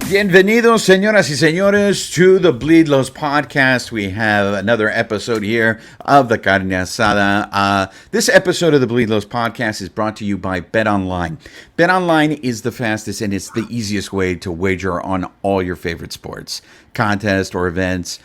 Bienvenidos, señoras y señores, to the Bleed Los podcast. We have another episode here of the Carne Asada. This episode of the Bleed Los podcast is brought to you by BetOnline. BetOnline is the fastest and it's the easiest way to wager on all your favorite sports, contests or events,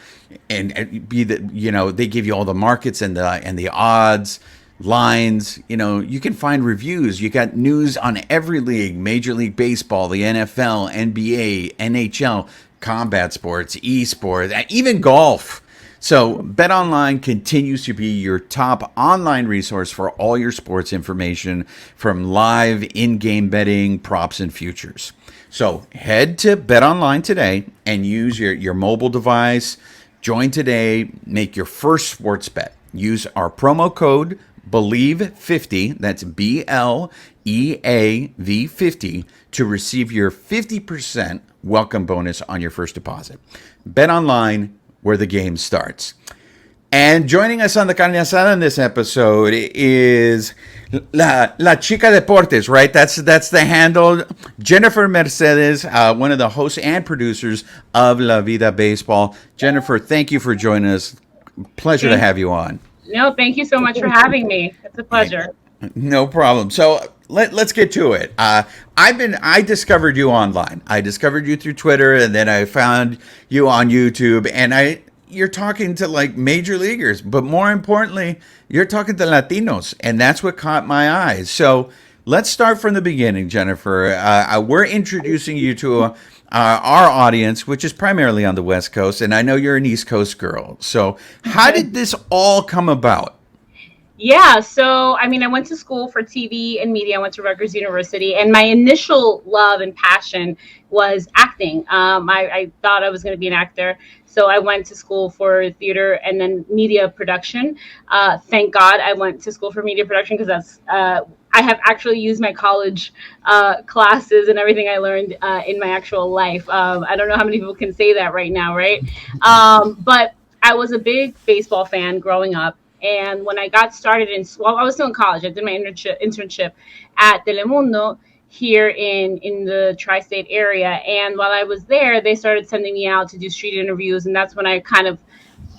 and they give you all the markets and the odds. Lines, you can find reviews. You got news on every league: Major League Baseball, the NFL, NBA, NHL, combat sports, esports, even golf. So BetOnline continues to be your top online resource for all your sports information, from live in-game betting, props, and futures. So head to BetOnline today and use your mobile device. Join today. Make your first sports bet. Use our promo code BELIEVE50, that's BLEAV 50, to receive your 50% welcome bonus on your first deposit. Bet online, where the game starts. And joining us on the Carne Asada in this episode is La Chica Deportes, right? That's the handle. Jennifer Mercedes, one of the hosts and producers of La Vida Baseball. Jennifer, thank you for joining us. Pleasure to have you on. No, thank you so much for having me. It's a pleasure. No problem. So let's get to it. I discovered you online. I discovered you through Twitter, and then I found you on YouTube. And you're talking to like major leaguers, but more importantly, you're talking to Latinos, and that's what caught my eyes. So let's start from the beginning, Jennifer. We're introducing you to our audience, which is primarily on the West Coast, and I know you're an East Coast girl. So how did this all come about? Yeah, so I went to school for TV and media. I went to Rutgers University, and my initial love and passion was acting. I thought I was going to be an actor, so I went to school for theater and then media production. Thank God I went to school for media production, because that's I have actually used my college classes and everything I learned in my actual life. I don't know how many people can say that right now, right? But I was a big baseball fan growing up. And when I got started I was still in college. I did my internship at Telemundo here in the tri-state area. And while I was there, they started sending me out to do street interviews. And that's when I kind of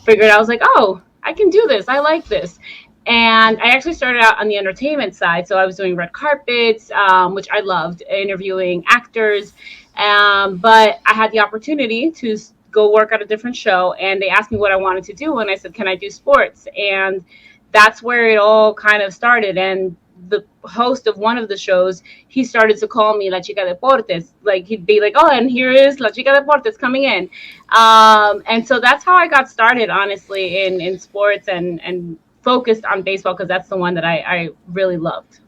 figured, I was like, oh, I can do this. I like this. And I actually started out on the entertainment side. So I was doing red carpets, which I loved, interviewing actors. But I had the opportunity to go work at a different show, and they asked me what I wanted to do. And I said, can I do sports? And that's where it all kind of started. And the host of one of the shows, he started to call me La Chica Deportes. Like, he'd be like, oh, and here is La Chica Deportes coming in. And so that's how I got started, honestly, in sports and focused on baseball, because that's the one that I really loved.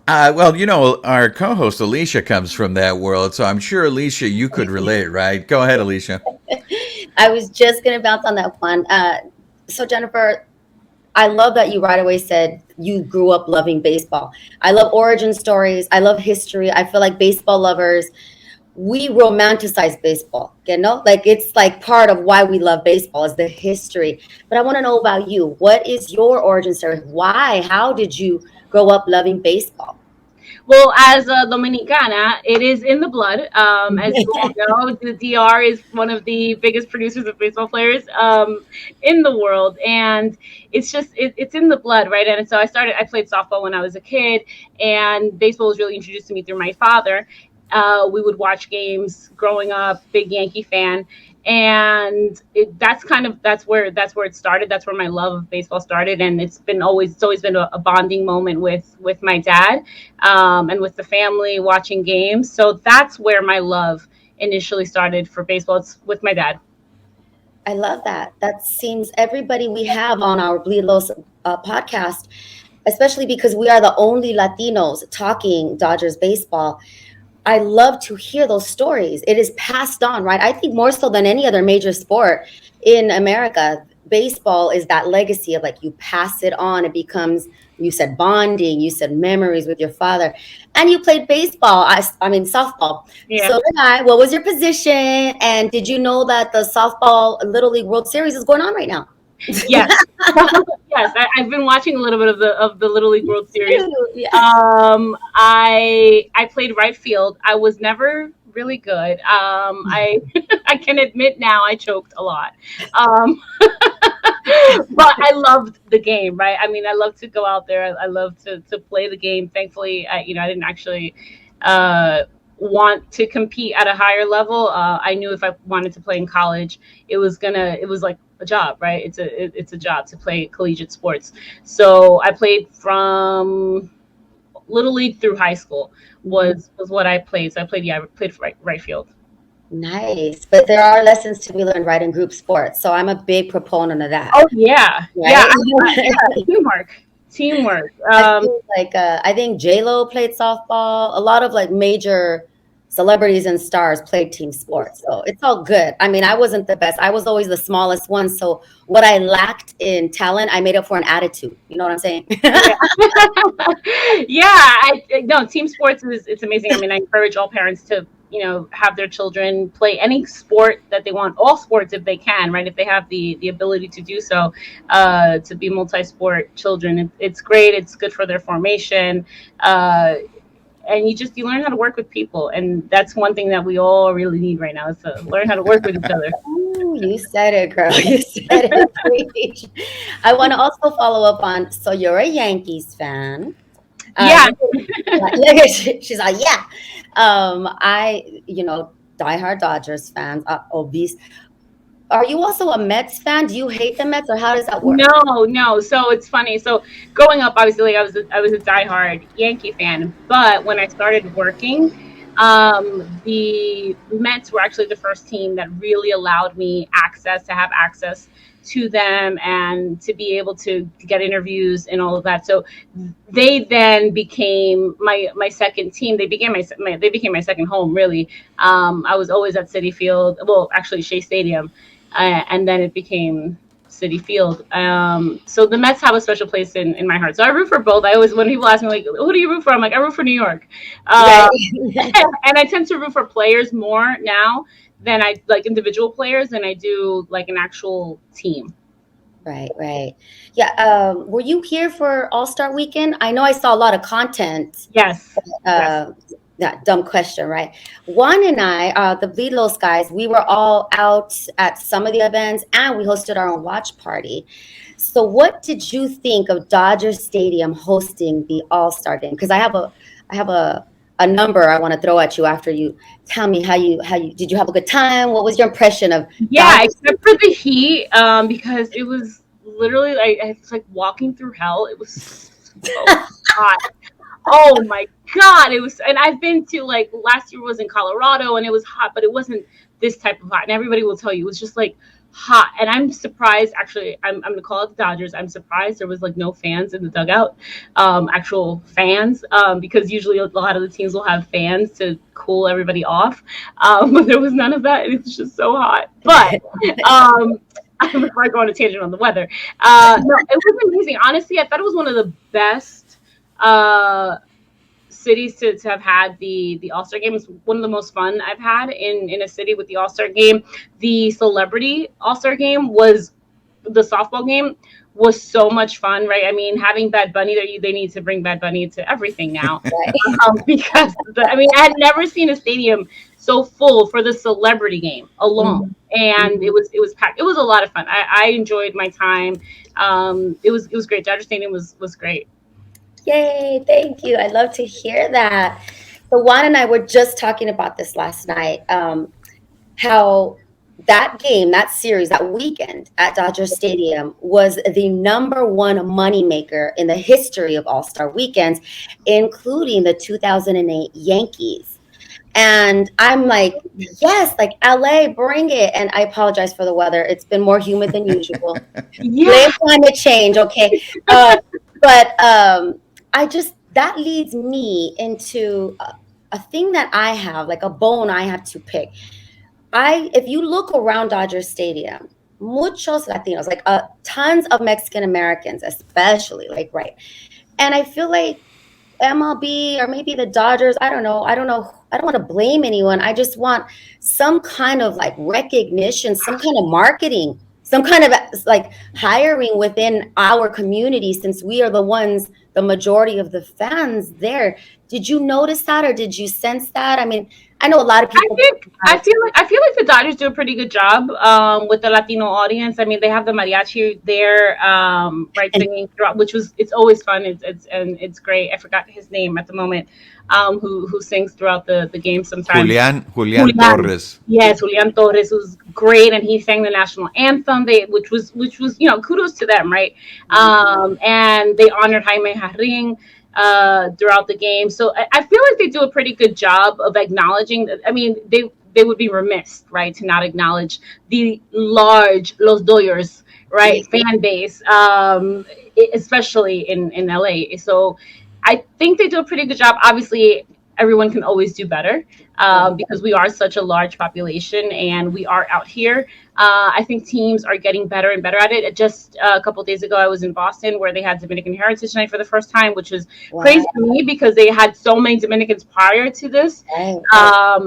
Well, our co-host Alicia comes from that world, so I'm sure, Alicia, you could relate, right? Go ahead, Alicia. I was just going to bounce on that one. So, Jennifer, I love that you right away said you grew up loving baseball. I love origin stories. I love history. I feel like baseball lovers, we romanticize baseball, like it's like part of why we love baseball is the history. But I want to know about you. What is your origin story? Why? How did you grow up loving baseball? Well, as a Dominicana, it is in the blood. As you all know, the DR is one of the biggest producers of baseball players in the world. And it's just, it's in the blood, right? And so I played softball when I was a kid, and baseball was really introduced to me through my father. We would watch games growing up, big Yankee fan. And that's where it started. That's where my love of baseball started. And it's always been a bonding moment with my dad, and with the family watching games. So that's where my love initially started for baseball. It's with my dad. I love that. That seems everybody we have on our Bleed Los podcast, especially because we are the only Latinos talking Dodgers baseball. I love to hear those stories. It is passed on, right? I think more so than any other major sport in America, baseball is that legacy of like you pass it on. It becomes, you said bonding, you said memories with your father, and you played baseball. Softball. Yeah. So what was your position? And did you know that the softball Little League World Series is going on right now? Yes. Yes, I've been watching a little bit of the Little League World Series. Yeah. I played right field. I was never really good. I I can admit now I choked a lot. Um, but I loved the game, right? I mean, I love to go out there. I love to play the game. Thankfully, I didn't actually want to compete at a higher level. I knew if I wanted to play in college, it was like a job, right? It's a job to play collegiate sports. So I played from little league through high school was what I played. So I played right field. Nice. But there are lessons to be learned right in group sports. So I'm a big proponent of that. Oh yeah, Right? yeah. Teamwork. I feel like I think J-Lo played softball. A lot of like major celebrities and stars played team sports. So it's all good. I mean, I wasn't the best. I was always the smallest one. So what I lacked in talent, I made up for in attitude. You know what I'm saying? No, team sports it's amazing. I mean, I encourage all parents to have their children play any sport that they want, all sports if they can, right? If they have the ability to do so, to be multi-sport children, it's great. It's good for their formation, and you learn how to work with people, and that's one thing that we all really need right now is to learn how to work with each other. Ooh, you said it, girl. You said it. I want to also follow up on. So you're a Yankees fan. Yeah. She's like, yeah. Diehard Dodgers fans, obese. Are you also a Mets fan? Do you hate the Mets, or how does that work? No. So it's funny. So growing up, obviously, I was a diehard Yankee fan. But when I started working, the Mets were actually the first team that really allowed me to have access to them and to be able to get interviews and all of that. So they then became my second team. They became my second home, really. I was always at Citi Field, well, actually Shea Stadium, and then it became Citi Field. So the Mets have a special place in my heart. So I root for both. I always, when people ask me like, who do you root for? I'm like, I root for New York. And I tend to root for players more now than I like individual players than I do like an actual team. Right. Yeah. Were you here for All-Star Weekend? I know I saw a lot of content. Yes. That dumb question, right? Juan and I, the Bleed Los guys, we were all out at some of the events, and we hosted our own watch party. So what did you think of Dodger Stadium hosting the All-Star game? Because I have a number I want to throw at you after you tell me how you did you have a good time? What was your impression of Dodger? Except for the heat, because it was literally it's like walking through hell. It was so hot. Oh my God, it was, and I've been to, like, last year was in Colorado and it was hot, but it wasn't this type of hot. And everybody will tell you it was just like hot. And I'm surprised, actually, I'm gonna call it the Dodgers. I'm surprised there was like no fans in the dugout, actual fans, because usually a lot of the teams will have fans to cool everybody off. But there was none of that. It was just so hot. But before I go on a tangent on the weather, no, it was amazing. Honestly, I thought it was one of the best cities to have had the All-Star game. It's one of the most fun I've had in a city with the All-Star game. The celebrity All-Star game the softball game was so much fun, right? I mean, having Bad Bunny there, they need to bring Bad Bunny to everything now. Because I had never seen a stadium so full for the celebrity game alone. And it was packed. It was a lot of fun. I enjoyed my time. It was great. Dodger Stadium was great. Yay, thank you. I love to hear that. So Juan and I were just talking about this last night, how that game, that series, that weekend at Dodger Stadium was the number one moneymaker in the history of All-Star weekends, including the 2008 Yankees. And I'm like, yes, like LA, bring it. And I apologize for the weather. It's been more humid than usual. Blame climate change, okay? But that leads me into a thing that I have, like a bone I have to pick. If you look around Dodger Stadium, muchos Latinos, like tons of Mexican Americans, especially, like, right. And I feel like MLB or maybe the Dodgers, I don't know. I don't want to blame anyone. I just want some kind of like recognition, some kind of marketing some kind of like hiring within our community, since we are the ones, the majority of the fans there. Did you notice that, or did you sense that? I mean, I know a lot of I people. think I feel like the Dodgers do a pretty good job with the Latino audience. I mean, they have the mariachi there, right, singing throughout, which was it's always fun. It's great. I forgot his name at the moment. Who sings throughout the game sometimes? Julian Torres. Yes, Julian Torres was great, and he sang the national anthem. Which was kudos to them, right? And they honored Jaime Jarrin throughout the game. So I feel like they do a pretty good job of acknowledging. I mean, they would be remiss, right, to not acknowledge the large Los Doyers, right, fan base, especially in LA. So I think they do a pretty good job. Obviously, everyone can always do better because we are such a large population and we are out here. I think teams are getting better and better at it. Just a couple of days ago, I was in Boston where they had Dominican Heritage Night for the first time, which was crazy to me because they had so many Dominicans prior to this, and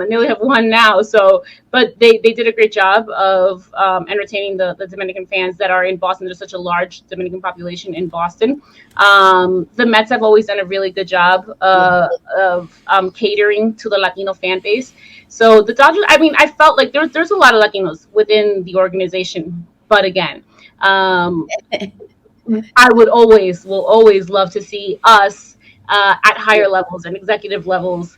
they only have one now. So, but they did a great job of entertaining the Dominican fans that are in Boston. There's such a large Dominican population in Boston. The Mets have always done a really good job of catering to the Latino fan base. So the Dodgers, I mean, I felt like there's a lot of Latinos within the organization, but again, I will always love to see us at higher levels and executive levels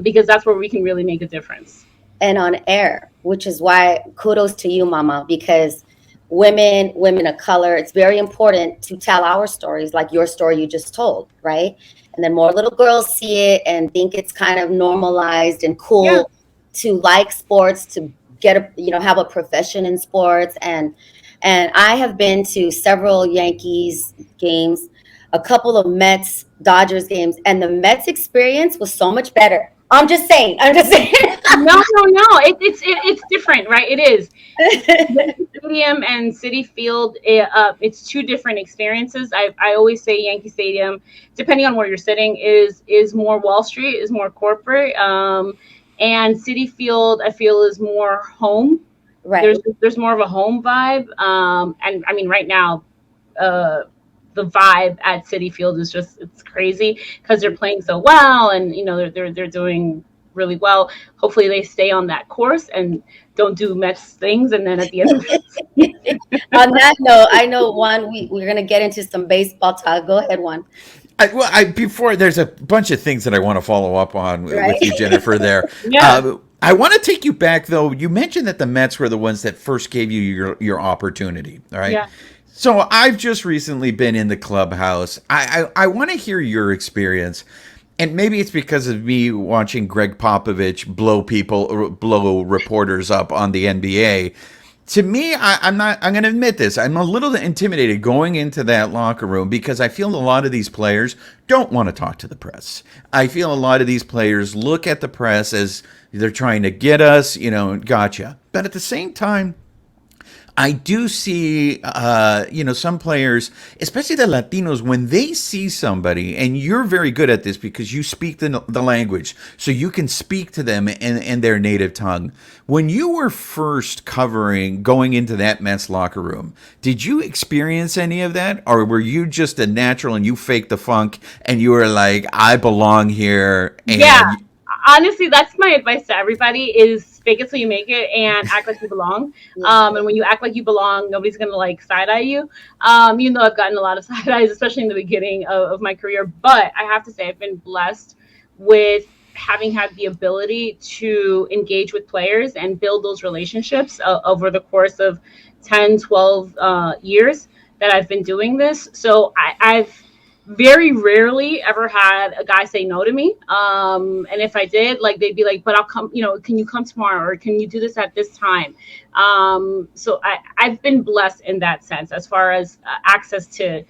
because that's where we can really make a difference. And on air, which is why kudos to you, Mama, because women of color, it's very important to tell our stories, like your story you just told, right? And then more little girls see it and think it's kind of normalized and cool to like sports, to get have a profession in sports. And I have been to several Yankees games, a couple of Mets, Dodgers games, and the Mets experience was so much better. I'm just saying. No. It's different, right? It is. Stadium and City Field, it's two different experiences. I always say Yankee Stadium, depending on where you're sitting, is more Wall Street, is more corporate, and City Field I feel is more home. Right. There's more of a home vibe, and I mean right now, the vibe at City Field is just it's crazy because they're playing so well, and they're doing really well. Hopefully they stay on that course and don't do Mets things, and then at the end of it. On that note, I know, Juan, we're going to get into some baseball talk. Go ahead, Juan. Before, there's a bunch of things that I want to follow up on with you, Jennifer, there. Yeah. I want to take you back, though. You mentioned that the Mets were the ones that first gave you your opportunity, all right? Yeah. So I've just recently been in the clubhouse. I want to hear your experience. And maybe it's because of me watching Greg Popovich blow reporters up on the NBA. To me, I'm going to admit this. I'm a little intimidated going into that locker room because I feel a lot of these players don't want to talk to the press. I feel a lot of these players look at the press as they're trying to get us, gotcha. But at the same time, I do see, some players, especially the Latinos, when they see somebody, and you're very good at this because you speak the language, so you can speak to them in their native tongue. When you were first going into that Mets locker room, did you experience any of that? Or were you just a natural and you faked the funk and you were like, I belong here? And honestly, that's my advice to everybody is fake it till you make it and act like you belong. And when you act like you belong, nobody's going to side eye you. Even though I've gotten a lot of side eyes, especially in the beginning of my career. But I have to say I've been blessed with having had the ability to engage with players and build those relationships over the course of 10, 12 years that I've been doing this. So I've very rarely ever had a guy say no to me. And if I did, they'd be like, but I'll come, can you come tomorrow? Or can you do this at this time? So I've been blessed in that sense, as far as access to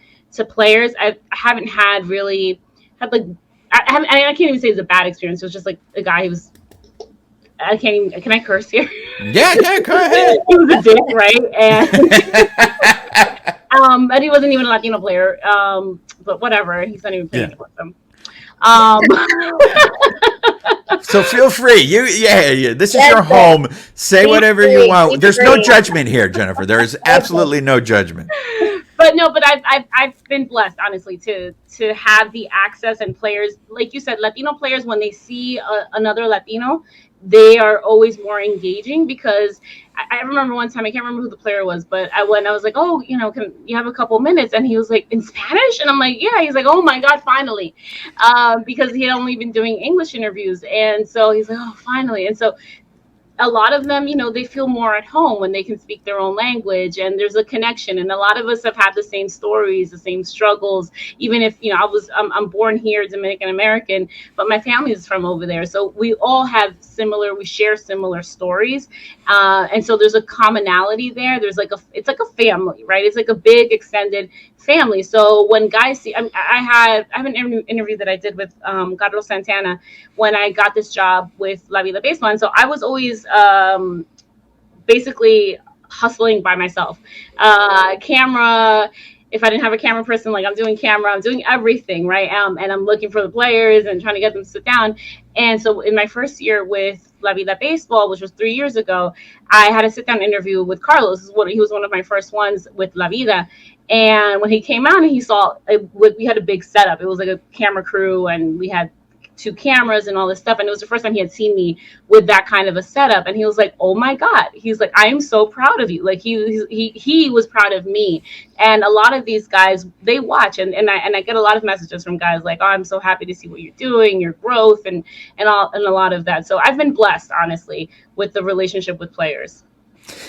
players. I haven't had really had I can't even say it's a bad experience. It was just a guy who was, I can't even, can I curse here? Yeah, go ahead. He was a dick, right? And he wasn't even a Latino player. But whatever, he's not even playing with them. So feel free. Yeah. This is your Listen, home. Say be whatever you free, be want. There's no free. judgment here, Jennifer. There is Okay. absolutely no judgment. But no, but I've been blessed, honestly, to have the access, and players like you said, Latino players, when they see another Latino, they are always more engaging, because I remember one time, I can't remember who the player was, but I was like, oh, can you have a couple minutes, and he was like, in Spanish, and I'm like, yeah. He's like, oh my god, finally, because he had only been doing English interviews, and so he's like, oh, finally. And so a lot of them, they feel more at home when they can speak their own language, and there's a connection. And a lot of us have had the same stories, the same struggles. Even if, I'm born here, Dominican American, but my family is from over there. So we share similar stories. And so there's a commonality there. It's like a family, right? It's like a big extended family. So when guys see, I have an interview that I did with Carlos Santana when I got this job with La Vida Baseball. And so I was always basically hustling by myself. Camera, if I didn't have a camera person, like I'm doing camera, I'm doing everything, right? And I'm looking for the players and trying to get them to sit down. And so in my first year with La Vida Baseball, which was 3 years ago, I had a sit down interview with Carlos. He was one of my first ones with La Vida. And when he came out and he saw, we had a big setup. It was like a camera crew, and we had 2 cameras and all this stuff. And it was the first time he had seen me with that kind of a setup. And he was like, oh my God. He's like, I am so proud of you. Like he was proud of me. And a lot of these guys, they watch, and I get a lot of messages from guys like, oh, I'm so happy to see what you're doing, your growth, and a lot of that. So I've been blessed, honestly, with the relationship with players.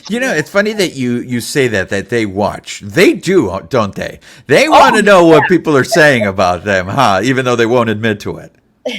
It's funny that you say that they watch. They do, don't they? They want Oh, to know what people are saying about them, huh? Even though they won't admit to it.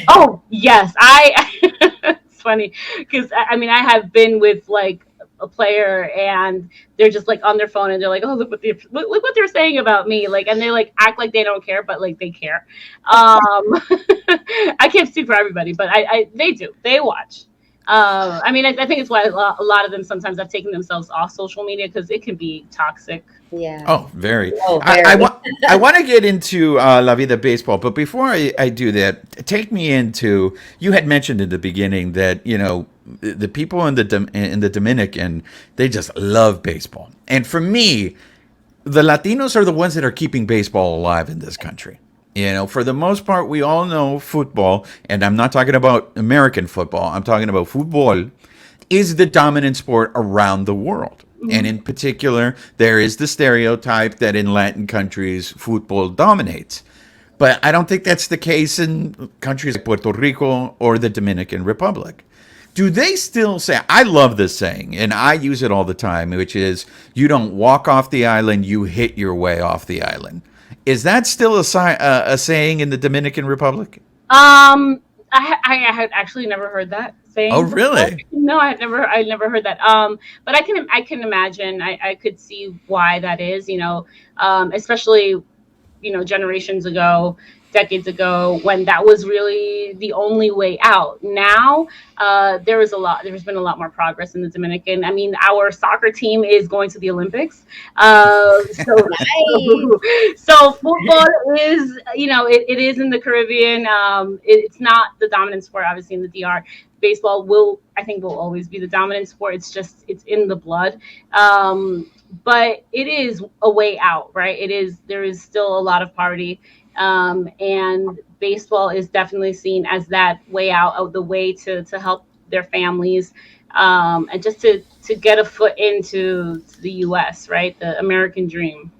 oh yes. It's funny because I have been with like a player, and they're just like on their phone, and they're like, oh, look what they're saying about me, like, and they like act like they don't care, but like they care. I can't speak for everybody, but they do, they watch. I think it's why a lot of them sometimes have taken themselves off social media, because it can be toxic. Yeah. Oh, very. Oh, I very. want I want to get into La Vida Baseball, but before I do that, take me into. You had mentioned in the beginning that the people in the Dominican, they just love baseball, and for me, the Latinos are the ones that are keeping baseball alive in this country. For the most part, we all know football, and I'm not talking about American football. I'm talking about football is the dominant sport around the world. And in particular, there is the stereotype that in Latin countries, football dominates. But I don't think that's the case in countries like Puerto Rico or the Dominican Republic. Do they still say, I love this saying, and I use it all the time, which is, you don't walk off the island, you hit your way off the island. Is that still a saying in the Dominican Republic? I had actually never heard that Oh, saying before. really? No, I never heard that. But I can imagine. I could see why that is. Especially generations ago, decades ago, when that was really the only way out. Now, there's been a lot more progress in the Dominican. I mean, our soccer team is going to the Olympics. So, Nice. so football is, it is in the Caribbean. It's not the dominant sport, obviously, in the DR. Baseball I think will always be the dominant sport. It's in the blood. But it is a way out, right? There is still a lot of poverty. And baseball is definitely seen as that way out, of the way to help their families, and just to get a foot into the U.S., right? The American dream.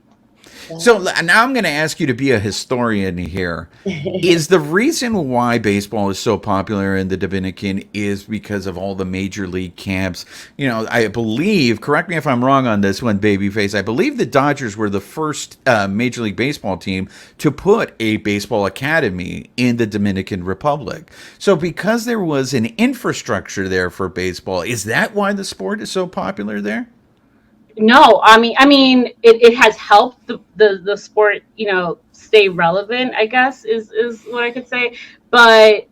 So now I'm going to ask you to be a historian here. Is the reason why baseball is so popular in the Dominican is because of all the major league camps? I believe, correct me if I'm wrong on this one, Babyface, I believe the Dodgers were the first Major League Baseball team to put a baseball academy in the Dominican Republic. So because there was an infrastructure there for baseball, is that why the sport is so popular there? No, it has helped the sport, stay relevant, I guess, is what I could say. But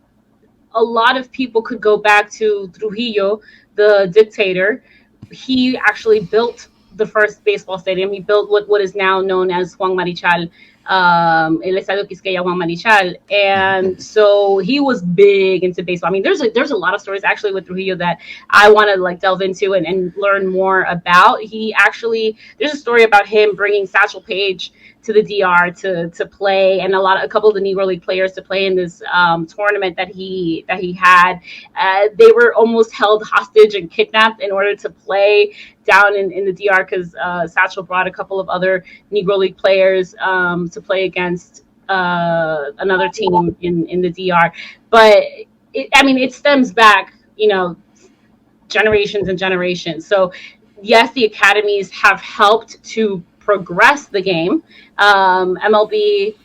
a lot of people could go back to Trujillo, the dictator. He actually built the first baseball stadium. He built what is now known as Juan Marichal, El Estadio Quisqueya Juan Marichal. And so he was big into baseball. I mean, there's a lot of stories actually with Trujillo that I want to like delve into and learn more about. He actually, there's a story about him bringing Satchel Paige to the DR to play, and a couple of the Negro League players to play in this tournament that he had. They were almost held hostage and kidnapped in order to play down in the DR because Satchel brought a couple of other Negro League players to play against another team in the DR. But it stems back, generations and generations. So yes, the academies have helped to progress the game. MLB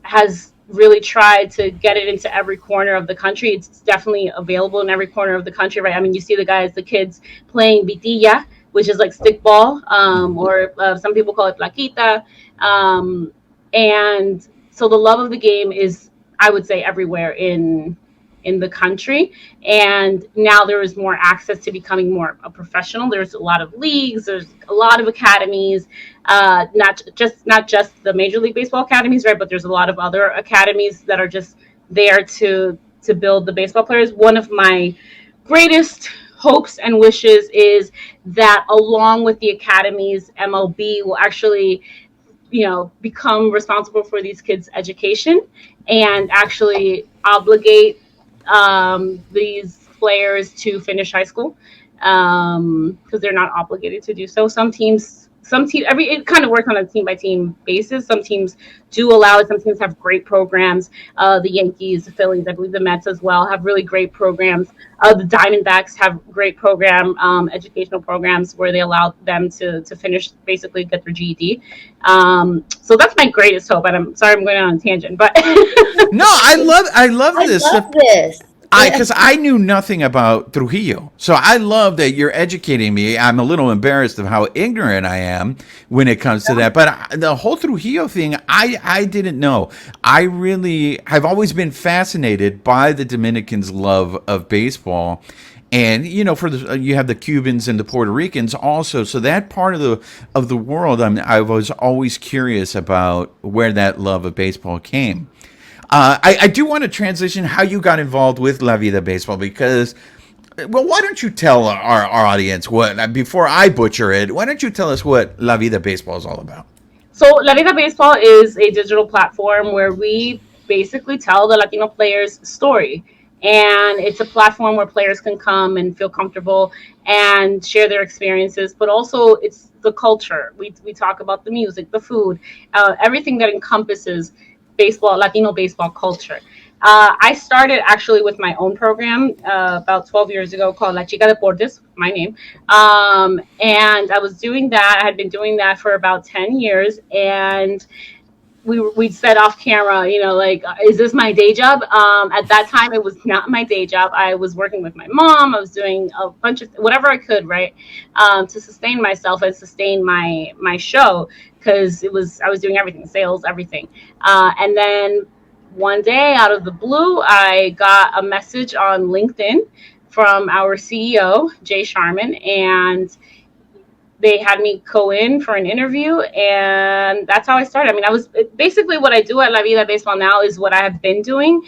has really tried to get it into every corner of the country. It's definitely available in every corner of the country, right? I mean, you see the kids playing vitilla, which is like stickball, or some people call it plaquita. And so the love of the game is, I would say, everywhere in the country. And now there is more access to becoming more a professional. There's a lot of leagues, there's a lot of academies, not just the Major League Baseball academies, right? But there's a lot of other academies that are just there to build the baseball players. One of my greatest hopes and wishes is that along with the academies, MLB will actually become responsible for these kids' education and actually obligate these players to finish high school, because they're not obligated to do so. Some teams, it kind of works on a team by team basis. Some teams do allow it. Some teams have great programs. The Yankees, the Phillies, I believe the Mets as well have really great programs. The Diamondbacks have great educational programs where they allow them to finish, basically get their GED. So that's my greatest hope. And I'm sorry I'm going on a tangent, but No, I love this. I love this. Because I knew nothing about Trujillo. So I love that you're educating me. I'm a little embarrassed of how ignorant I am when it comes to that. But the whole Trujillo thing, I didn't know. I really have always been fascinated by the Dominicans' love of baseball. And you have the Cubans and the Puerto Ricans also. So that part of the world, I was always curious about where that love of baseball came. I do want to transition how you got involved with La Vida Baseball because, well, why don't you tell our audience before I butcher it, why don't you tell us what La Vida Baseball is all about? So La Vida Baseball is a digital platform where we basically tell the Latino players' story. And it's a platform where players can come and feel comfortable and share their experiences, but also it's the culture. We talk about the music, the food, everything that encompasses Latino baseball culture. I started actually with my own program about 12 years ago called La Chica Deportes, my name. And I was doing that. I had been doing that for about 10 years. And we said off camera, is this my day job? At that time, it was not my day job. I was working with my mom. I was doing a bunch of whatever I could, right, to sustain myself and sustain my show, because I was doing everything, sales, everything. And then one day, out of the blue, I got a message on LinkedIn from our CEO, Jay Sharman, and they had me go in for an interview, and that's how I started. I mean, basically what I do at La Vida Baseball now is what I have been doing,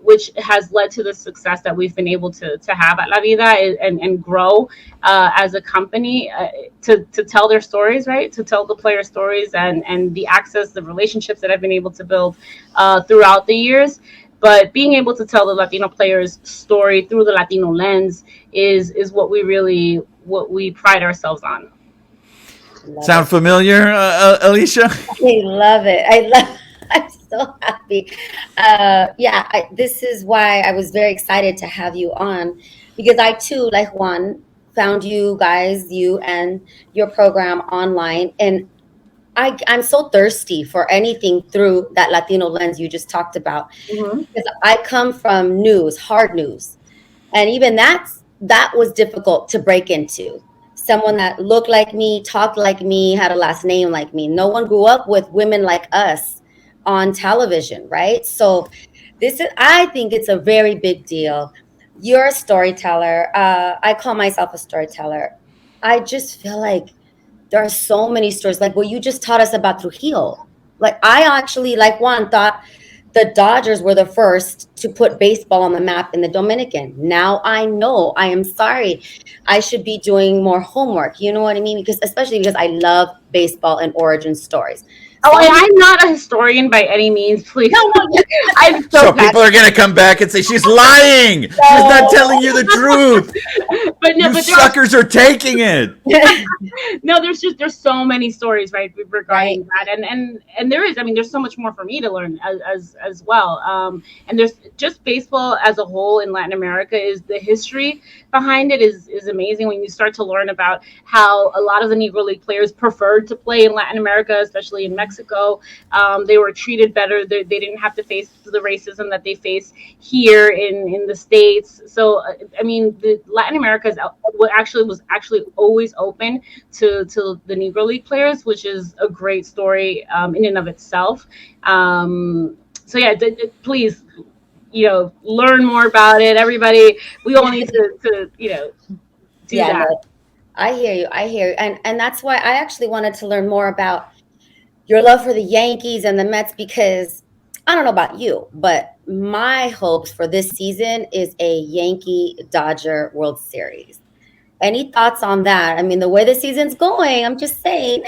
which has led to the success that we've been able to have at La Vida and grow as a company, to tell their stories, right? To tell the player stories and the access, the relationships that I've been able to build throughout the years. But being able to tell the Latino players' story through the Latino lens is what we pride ourselves on. Sound familiar, Alicia? I love it. I'm so happy. This is why I was very excited to have you on, because I too, like Juan, found you and your program online, and I'm so thirsty for anything through that Latino lens you just talked about. Mm-hmm. Because I come from hard news, and even that was difficult to break into. Someone that looked like me, talked like me, had a last name like me. No one grew up with women like us on television, right? So I think it's a very big deal. You're a storyteller. I call myself a storyteller. I just feel like there are so many stories. Like what you just taught us about Trujillo. Like I actually, like Juan, thought the Dodgers were the first to put baseball on the map in the Dominican. Now I know. I am sorry. I should be doing more homework. You know what I mean? Because especially because I love baseball and origin stories. Oh, and Some I'm not a historian by any means, please. no, no, I'm So so people are going to come back and say, she's lying. She's not telling you the truth. but no, You but there are suckers are taking it. no, there's so many stories, right, right. regarding that, and there is. I mean, there's so much more for me to learn as well. And there's just baseball as a whole in Latin America is the history behind it is amazing when you start to learn about how a lot of the Negro League players preferred to play in Latin America, especially in Mexico. They were treated better. They didn't have to face the racism that they face here in the States. So I mean, the Latin America was actually always open to the Negro League players, which is a great story in and of itself. So yeah, please, learn more about it. Everybody, we all need to do Yeah, that. no, I hear you. I hear you. And that's why I actually wanted to learn more about your love for the Yankees and the Mets because I don't know about you, but my hopes for this season is a Yankee Dodger World Series. Any thoughts on that? I mean, the way the season's going, I'm just saying.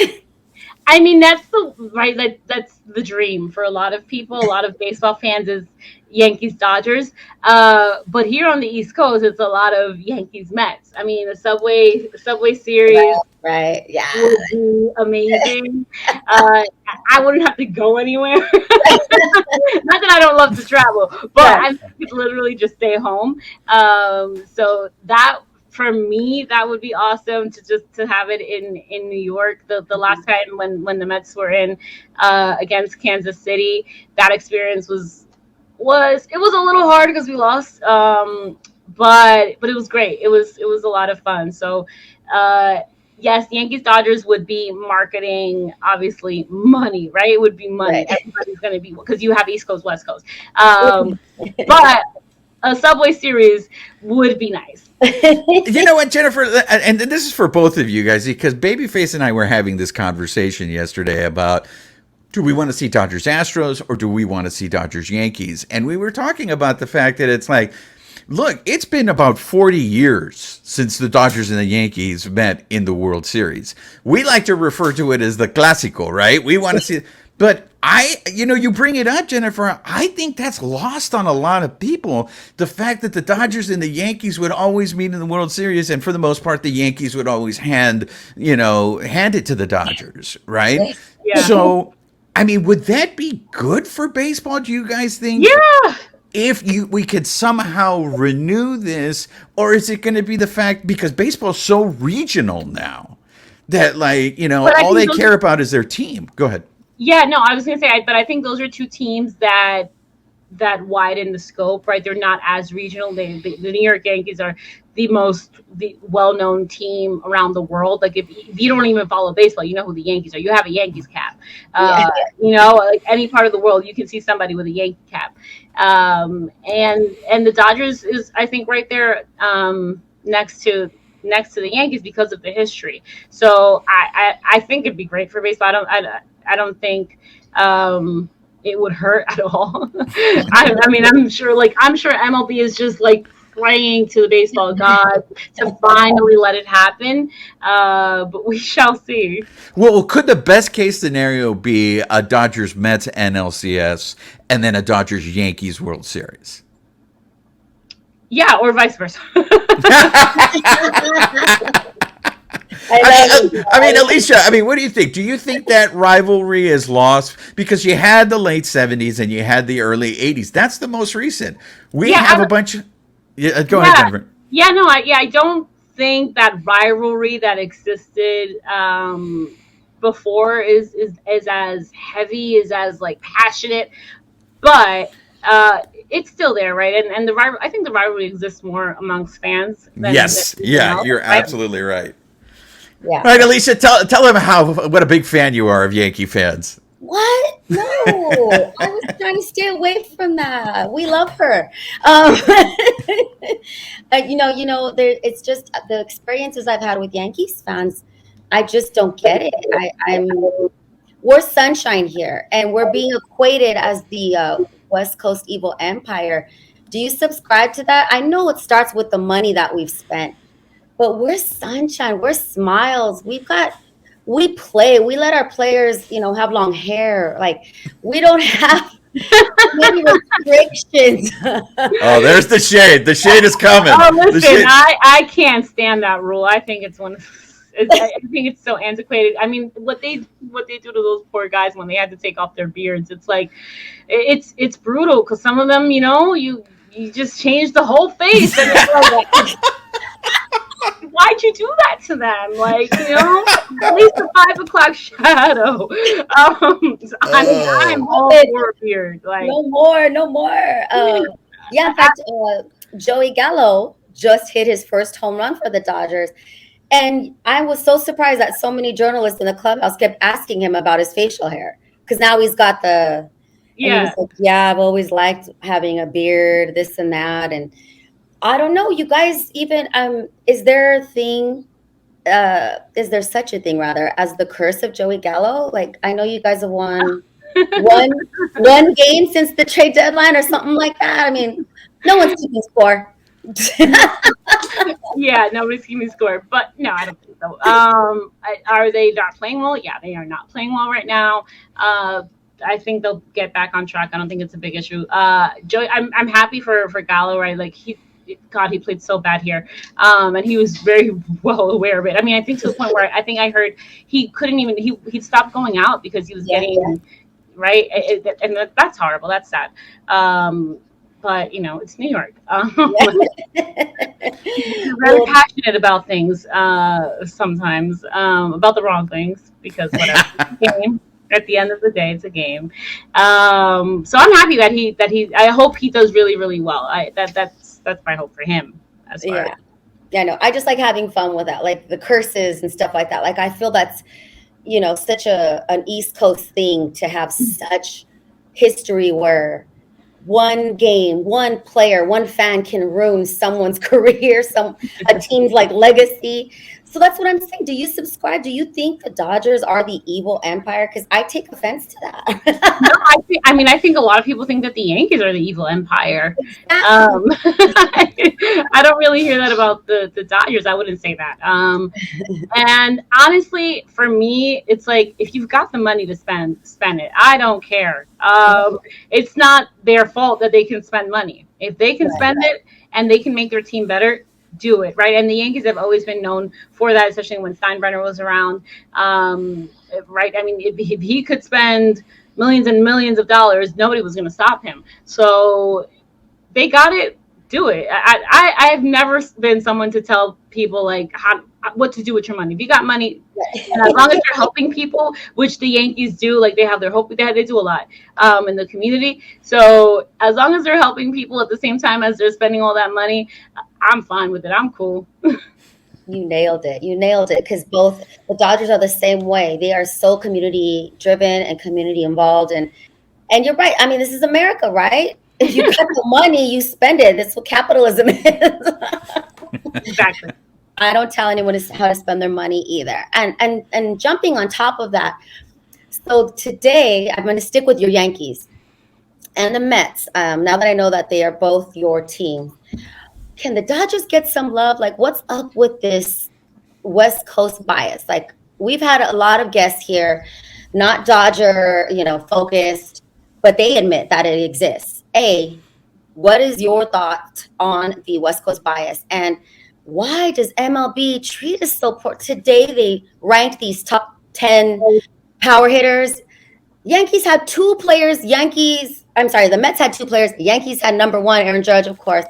I mean, that's the right. That's the dream for a lot of people. A lot of baseball fans is Yankees Dodgers. But here on the East Coast, it's a lot of Yankees Mets. I mean, the Subway Right, Series right. Yeah. would be amazing. I wouldn't have to go anywhere. Not that I don't love to travel, but Right. I could literally just stay home. So that for me, that would be awesome to have it in New York. The last time when the Mets were in against Kansas City, that experience was it was a little hard because we lost. But it was great. It was a lot of fun. So yes, Yankees Dodgers would be marketing, obviously money, right? It would be money. Right. Everybody's going to be because you have East Coast, West Coast. But a Subway Series would be nice. You know what, Jennifer, and this is for both of you guys, because Babyface and I were having this conversation yesterday about, do we want to see Dodgers Astros or do we want to see Dodgers Yankees? And we were talking about the fact that it's like, look, it's been about 40 years since the Dodgers and the Yankees met in the World Series. We like to refer to it as the Clásico, right? We want to see, but you bring it up, Jennifer. I think that's lost on a lot of people. The fact that the Dodgers and the Yankees would always meet in the World Series, and for the most part, the Yankees would always hand it to the Dodgers, right? Yeah. So, I mean, would that be good for baseball? Do you guys think? Yeah. If we could somehow renew this, or is it going to be the fact because baseball's so regional now that all they care about is their team? Go ahead. Yeah, no, I was gonna say, but I think those are two teams that widen the scope, right? They're not as regional. The New York Yankees are the well-known team around the world. Like if you don't even follow baseball, you know who the Yankees are. You have a Yankees cap. Like any part of the world, you can see somebody with a Yankee cap. And the Dodgers is, I think, right there next to the Yankees because of the history. So I think it'd be great for baseball. I don't think it would hurt at all. I mean, I'm sure MLB is just like praying to the baseball god to finally let it happen. But we shall see. Well, could the best case scenario be a Dodgers Mets NLCS and then a Dodgers Yankees World Series? Yeah, or vice versa. I mean, Alicia, what do you think? Do you think that rivalry is lost? Because you had the late 70s and you had the early 80s. That's the most recent. We have a bunch of... Yeah, go ahead, Jennifer. Yeah, no, I don't think that rivalry that existed before is as heavy, is as like passionate, but it's still there, right? And I think the rivalry exists more amongst fans than yes, yeah, you're right? Absolutely right. Yeah. All right, Alicia, tell them what a big fan you are of Yankee fans. What? No, I was trying to stay away from that. We love her. It's just the experiences I've had with Yankees fans. I just don't get it. We're sunshine here, and we're being equated as the West Coast evil empire. Do you subscribe to that? I know it starts with the money that we've spent, but we're sunshine, we're smiles. We play, we let our players, have long hair. Like, we don't have many restrictions. Oh, there's the shade. The shade is coming. Oh, The listen, shade- I can't stand that rule. I think it's I think it's so antiquated. I mean, what they do to those poor guys when they had to take off their beards, it's like, it's brutal, because some of them, you just change the whole face, and it's like, why'd you do that to them? Like, at least the 5 o'clock shadow. I'm all for a beard. Like, No more, no more. Yeah, in fact, Joey Gallo just hit his first home run for the Dodgers. And I was so surprised that so many journalists in the clubhouse kept asking him about his facial hair. Because now he's got and he was like, yeah, I've always liked having a beard, this and that. And I don't know, you guys even, is there such a thing rather as the curse of Joey Gallo? Like, I know you guys have won one game since the trade deadline or something like that. I mean, no one's keeping score. Yeah, nobody's keeping score, but no, I don't think so. Are they not playing well? Yeah, they are not playing well right now. I think they'll get back on track. I don't think it's a big issue. Joey, I'm happy for Gallo, right? Like, he played so bad here, and he was very well aware of it. I mean, I think to the point where I think I heard he couldn't even he stopped going out because he was getting right, and that's horrible. That's sad. But it's New York. He's very passionate about things sometimes, about the wrong things, because whatever. Game. At the end of the day, it's a game. So I'm happy that he. I hope he does really, really well. That's my hope for him. As far yeah, no. I just like having fun with that, like the curses and stuff like that. Like, I feel that's such an East Coast thing to have such history where one game, one player, one fan can ruin someone's career, a team's like legacy. So that's what I'm saying. Do you subscribe? Do you think the Dodgers are the evil empire? Because I take offense to that. No, I think a lot of people think that the Yankees are the evil empire. I don't really hear that about the Dodgers. I wouldn't say that. And honestly, for me, it's like, if you've got the money to spend it. I don't care. It's not their fault that they can spend money. If they can spend it and they can make their team better, do it, right? And the Yankees have always been known for that, especially when Steinbrenner was around, right? I mean, if he could spend millions and millions of dollars, nobody was going to stop him. So they got it. Do it. I have never been someone to tell people like what to do with your money. If you got money, and as long as you're helping people, which the Yankees do, like they have their hope, they do a lot in the community. So as long as they're helping people at the same time as they're spending all that money, I'm fine with it. I'm cool. You nailed it. Because both the Dodgers are the same way. They are so community driven and community involved. And you're right. I mean, this is America, right? If you got the money, you spend it. That's what capitalism is. Exactly. I don't tell anyone how to spend their money either. And jumping on top of that, so today I'm going to stick with your Yankees and the Mets. Now that I know that they are both your team, can the Dodgers get some love? Like, what's up with this West Coast bias? Like, we've had a lot of guests here, not Dodger, focused, but they admit that it exists. What is your thought on the West Coast bias? And why does MLB treat us so poor? Today, they ranked these top 10 power hitters. Yankees had 2 players. The Mets had 2 players. The Yankees had number 1, Aaron Judge, of course.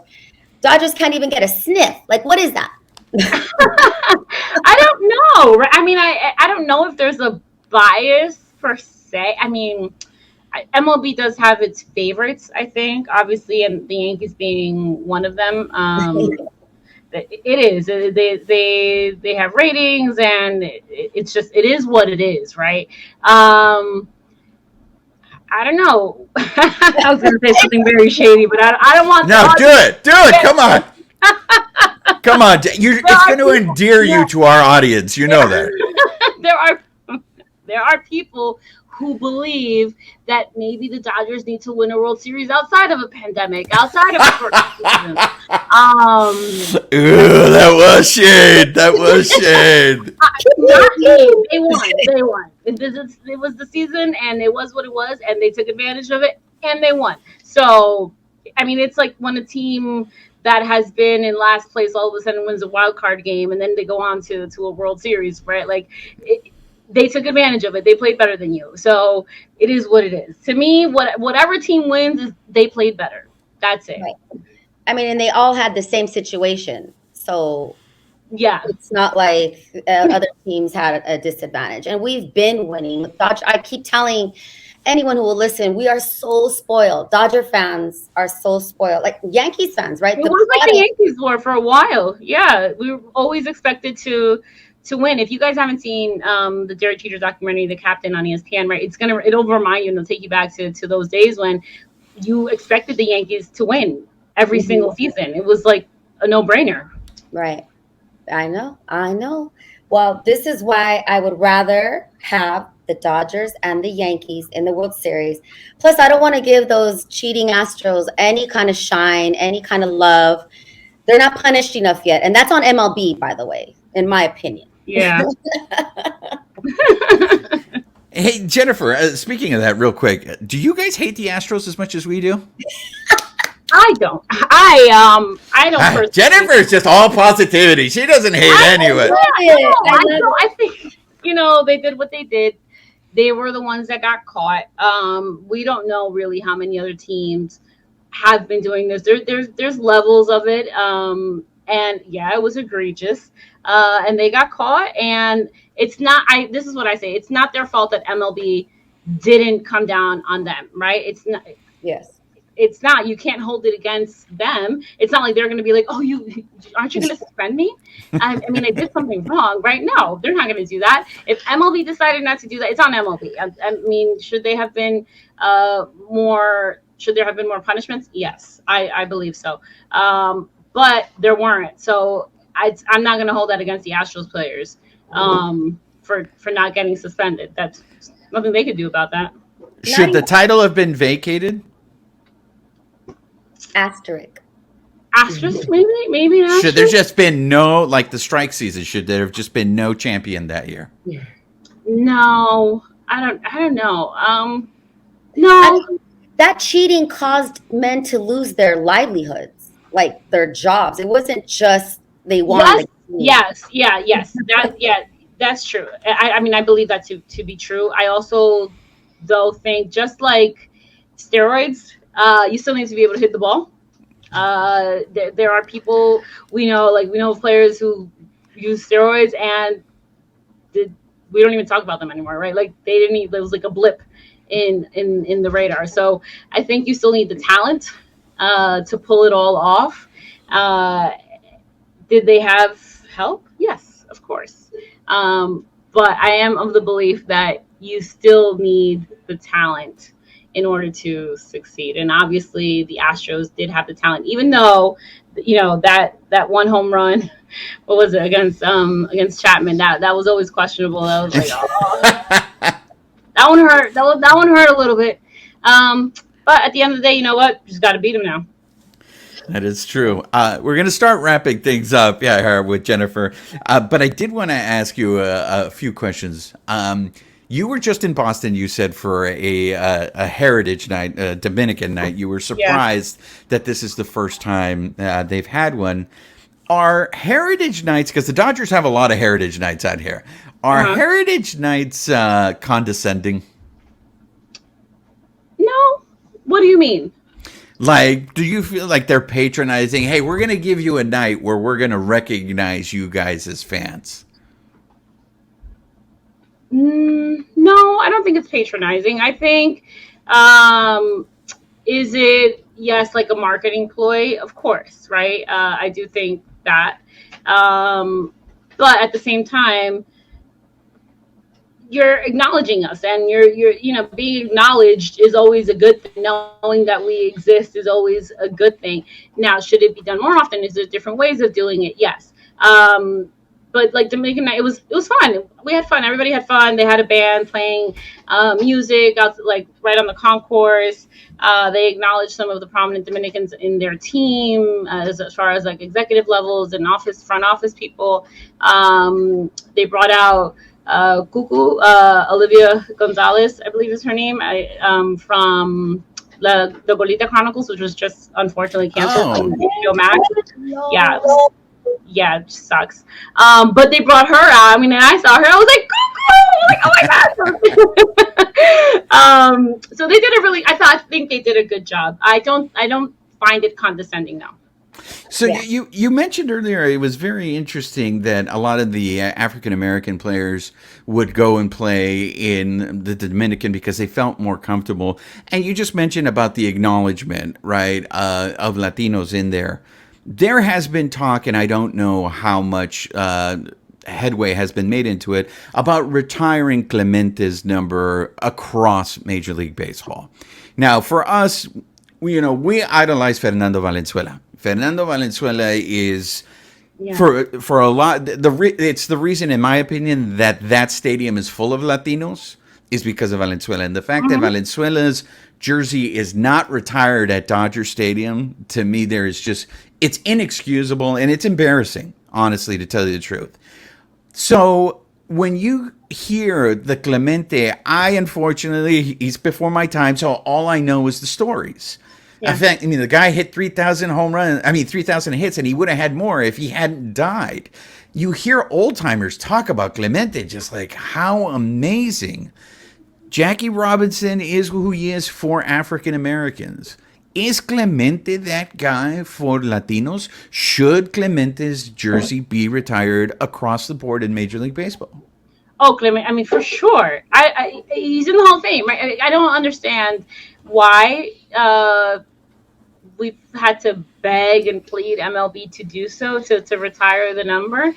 Dodgers can't even get a sniff. Like, what is that? I don't know. I mean, I don't know if there's a bias per se. I mean, MLB does have its favorites, I think, obviously, and the Yankees being one of them. It is. They have ratings, and it is what it is, right? I don't know. I was going to say something very shady, but I don't want. No, do it. Come on. Come on. It's going to endear you to our audience. You know that. There are people who believe that maybe the Dodgers need to win a World Series outside of a pandemic, outside of a short season. Ooh, that was shade. That was shade. Not me. They won. They won. It was the season, and it was what it was, and they took advantage of it, and they won. So, I mean, it's like when a team that has been in last place all of a sudden wins a wild card game, and then they go on to a World Series, right? Like, they took advantage of it. They played better than you. So it is what it is. To me, whatever team wins, they played better. That's it. Right. I mean, and they all had the same situation. So yeah, it's not like other teams had a disadvantage. And we've been winning. I keep telling anyone who will listen, we are so spoiled. Dodger fans are so spoiled. Like Yankees fans, right? It was like the Yankees were for a while. Yeah, we were always expected to win. If you guys haven't seen the Derek Jeter documentary, The Captain, on ESPN, right? It'll remind you and it'll take you back to those days when you expected the Yankees to win every single season. It was like a no-brainer. Right. I know. Well, this is why I would rather have the Dodgers and the Yankees in the World Series. Plus, I don't want to give those cheating Astros any kind of shine, any kind of love. They're not punished enough yet. And that's on MLB, by the way, in my opinion. Yeah. Hey, Jennifer, speaking of that real quick, do you guys hate the Astros as much as we do? I don't. I don't personally. Jennifer's just all positivity. She doesn't hate anyone. I think, they did what they did. They were the ones that got caught. We don't know really how many other teams have been doing this. There's levels of it. And yeah, it was egregious. And they got caught, and it's not, this is what I say. It's not their fault that MLB didn't come down on them, right? It's not. Yes. It's not. You can't hold it against them. It's not like they're going to be like, oh, aren't you going to suspend me? I mean, I did something wrong, right? No, they're not going to do that. If MLB decided not to do that, it's on MLB. I mean, should there have been more punishments? Yes, I believe so. But there weren't. So I'm not going to hold that against the Astros players for not getting suspended. That's nothing they could do about that. Should the title have been vacated? Asterisk, maybe not. Should there just been no, like the strike season? Should there have just been no champion that year? No, I don't know. No, that cheating caused men to lose their livelihoods, like their jobs. It wasn't just they wanted. Yes. That's true. I mean, I believe that to be true. I also, though, think just like steroids. You still need to be able to hit the ball. There are people we know players who use steroids and we don't even talk about them anymore, right? Like there was like a blip in the radar. So I think you still need the talent to pull it all off. Did they have help? Yes, of course. But I am of the belief that you still need the talent in order to succeed. And obviously the Astros did have the talent, even though, that one home run, what was it, against Chapman, that was always questionable. I was like, oh, that one hurt. That one hurt a little bit. But at the end of the day, you know what? Just got to beat him now. That is true. We're going to start wrapping things up, with Jennifer. But I did want to ask you a few questions. You were just in Boston, you said, for a heritage night, a Dominican night. You were surprised that this is the first time they've had one. Are heritage nights, because the Dodgers have a lot of heritage nights out here, are heritage nights condescending? No. What do you mean? Like, do you feel like they're patronizing? Hey, we're going to give you a night where we're going to recognize you guys as fans. No, I don't think it's patronizing. I think, is it, yes, like a marketing ploy? Of course, right? I do think that. But at the same time, you're acknowledging us, and you're being acknowledged is always a good thing. Knowing that we exist is always a good thing. Now, should it be done more often? Is there different ways of doing it? Yes. But but like Dominican night, it was fun. We had fun. Everybody had fun. They had a band playing music out like right on the concourse. They acknowledged some of the prominent Dominicans in their team, as far as like executive levels and front office people. They brought out Cuckoo, Olivia Gonzalez, I believe is her name, from the Golita Chronicles, which was just unfortunately canceled on HBO Max. Yeah, yeah, it sucks. But they brought her out. I mean, and I saw her, I was like, Cuckoo! Like, oh my god! So they did a really. I think they did a good job. I don't find it condescending now. So you mentioned earlier, it was very interesting that a lot of the African American players would go and play in the Dominican because they felt more comfortable. And you just mentioned about the acknowledgement, right, of Latinos in there. There has been talk, and I don't know how much headway has been made into it, about retiring Clemente's number across Major League Baseball. Now, for us, we idolize Fernando Valenzuela. Fernando Valenzuela is for a lot. It's the reason, in my opinion, that stadium is full of Latinos is because of Valenzuela, and the fact that Valenzuela's jersey is not retired at Dodger Stadium, to me, it's inexcusable and it's embarrassing, honestly, to tell you the truth. So when you hear the Clemente, unfortunately, he's before my time, so all I know is the stories. Yeah. In fact, I mean, the guy hit 3,000 3,000 hits, and he would have had more if he hadn't died. You hear old timers talk about Clemente, just like how amazing. Jackie Robinson is who he is for African Americans. Is Clemente that guy for Latinos? Should Clemente's jersey be retired across the board in Major League Baseball? Oh, Clemente, I mean, for sure. He's in the Hall of Fame, right? I don't understand why we've had to beg and plead MLB to do so, to retire the number.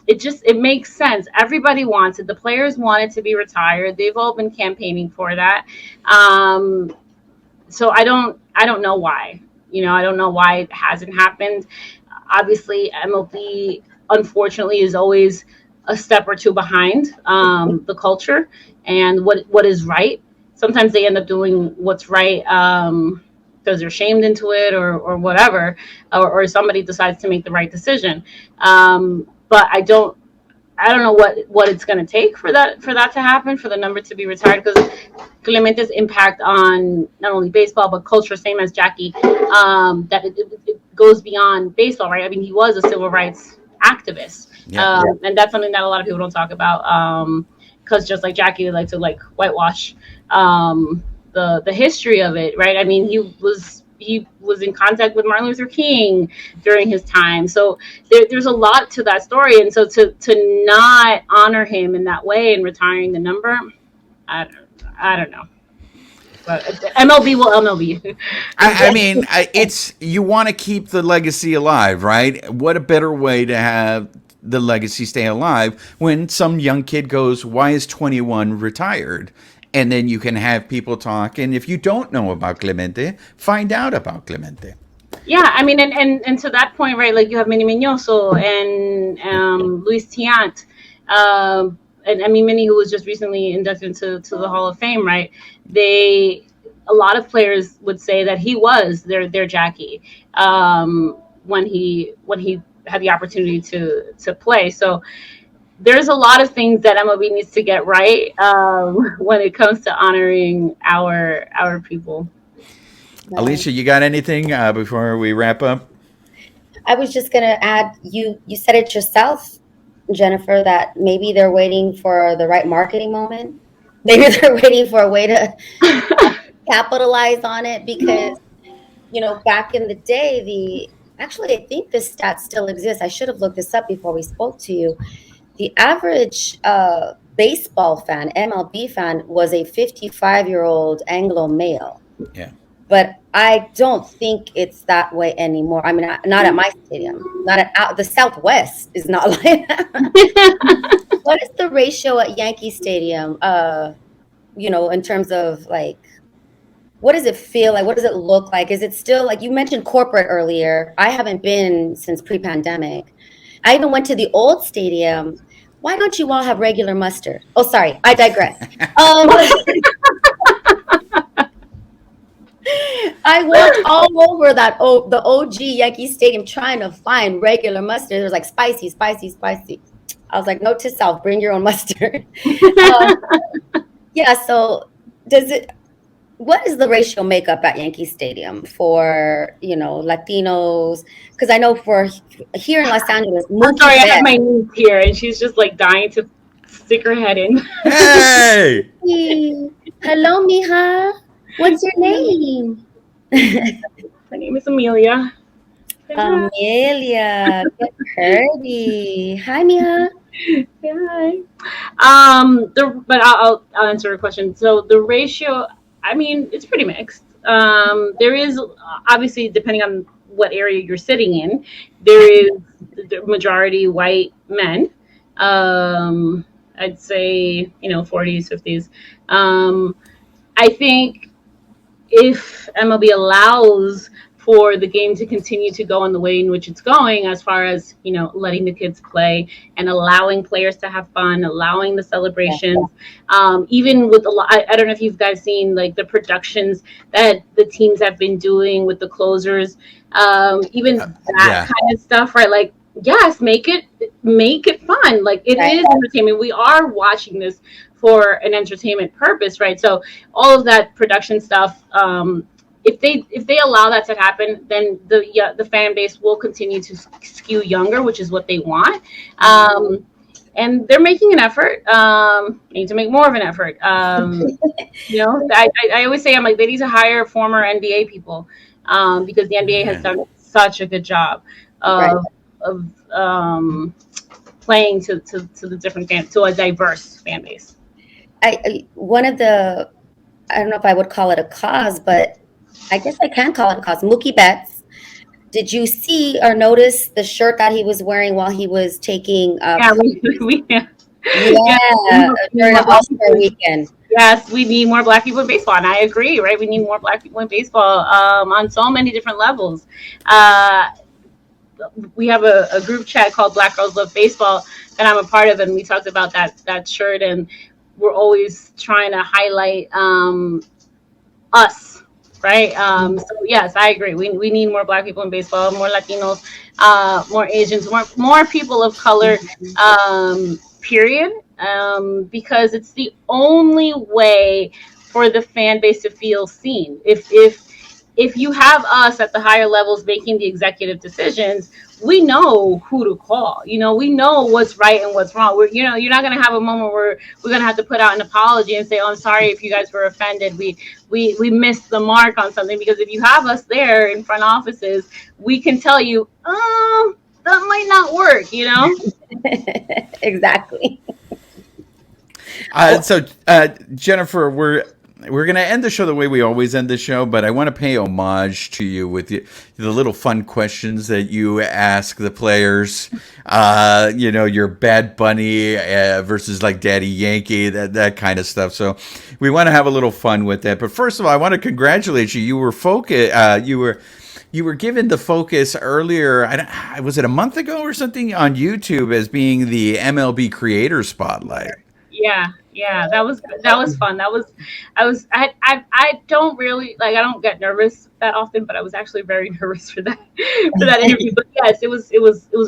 It makes sense. Everybody wants it. The players want it to be retired. They've all been campaigning for that. So I don't know why. I don't know why it hasn't happened. Obviously, MLB, unfortunately, is always a step or two behind the culture and what is right. Sometimes they end up doing what's right because they're shamed into it or whatever, or somebody decides to make the right decision. But I don't know what it's going to take for that to happen, for the number to be retired, because Clemente's impact on not only baseball but culture, same as Jackie, that it goes beyond baseball, right? I mean, he was a civil rights activist, and that's something that a lot of people don't talk about, because just like Jackie, they like to whitewash the history of it, right? I mean, he was in contact with Martin Luther King during his time. So there's a lot to that story. And so to not honor him in that way and retiring the number, I don't know. But MLB will MLB. I mean, you want to keep the legacy alive, right? What a better way to have the legacy stay alive when some young kid goes, why is 21 retired? And then you can have people talk. And if you don't know about Clemente, find out about Clemente. Yeah, I mean, and to that point, right, like you have Manny Miñoso and Luis Tiant, and I mean, Manny, who was just recently inducted into the Hall of Fame, right? A lot of players would say that he was their Jackie when he had the opportunity to play. So there's a lot of things that MLB needs to get right when it comes to honoring our people. Alicia, you got anything before we wrap up? I was just going to add, you said it yourself, Jennifer, that maybe they're waiting for the right marketing moment. Maybe they're waiting for a way to capitalize on it because, back in the day, actually, I think this stat still exists. I should have looked this up before we spoke to you. The average baseball fan, MLB fan, was a 55-year-old Anglo male. Yeah. But I don't think it's that way anymore. I mean, not at my stadium. Not at the Southwest is not like that. What is the ratio at Yankee Stadium? In terms of like, what does it feel like? What does it look like? Is it still like you mentioned corporate earlier? I haven't been since pre-pandemic. I even went to the old stadium. Why don't you all have regular mustard? Oh, sorry, I digress. I walked all over the OG Yankee Stadium trying to find regular mustard. It was like spicy, spicy, spicy. I was like, note to self, bring your own mustard. um, yeah. So, what is the racial makeup at Yankee Stadium for Latinos? Because I know for here in Los Angeles, I'm sorry, I have my niece here, and she's just like dying to stick her head in. Hey! Hello, mija. What's your name? My name is Amelia. Amelia, get pretty. Hi, mija. Hi. But I'll answer your question. So the ratio, I mean, it's pretty mixed. There is obviously, depending on what area you're sitting in, there is the majority white men. I'd say 40s, 50s. I think if MLB allows for the game to continue to go in the way in which it's going, as far as letting the kids play and allowing players to have fun, allowing the celebrations, even with a lot. I don't know if you guys seen like the productions that the teams have been doing with the closers, even that kind of stuff, right? Like, yes, make it fun. Like, it is entertainment. We are watching this for an entertainment purpose, right? So all of that production stuff, if they allow that to happen, then the fan base will continue to skew younger, which is what they want. And they're making an effort. They need to make more of an effort. I always say, I'm like, they need to hire former NBA people, because the NBA has done such a good job of playing to the different to a diverse fan base. One of the, I don't know if I would call it a cause, but I guess I can call it a cause. Mookie Betts. Did you see or notice the shirt that he was wearing while he was taking? During All-Star weekend. Yes, we need more Black people in baseball, and I agree. Right, we need more Black people in baseball on so many different levels. We have a group chat called Black Girls Love Baseball that I'm a part of, and we talked about that shirt, and we're always trying to highlight us, right? So yes, I agree. We need more Black people in baseball, more Latinos, more Asians, more people of color, period. Because it's the only way for the fan base to feel seen. If you have us at the higher levels making the executive decisions, we know who to call. We know what's right and what's wrong. You're not going to have a moment where we're going to have to put out an apology and say, "Oh, I'm sorry if you guys were offended. We missed the mark on something." Because if you have us there in front offices, we can tell you, "Oh, that might not work." Exactly. So, Jennifer, we're going to end the show the way we always end the show, but I want to pay homage to you with the little fun questions that you ask the players. Your Bad Bunny versus like Daddy Yankee, that kind of stuff. So we want to have a little fun with that. But first of all, I want to congratulate you. You were you were given the Focus earlier. Was it a month ago or something on YouTube as being the MLB Creator Spotlight? Yeah, that was fun. I don't really I don't get nervous that often, but I was actually very nervous for that interview. But yes, it was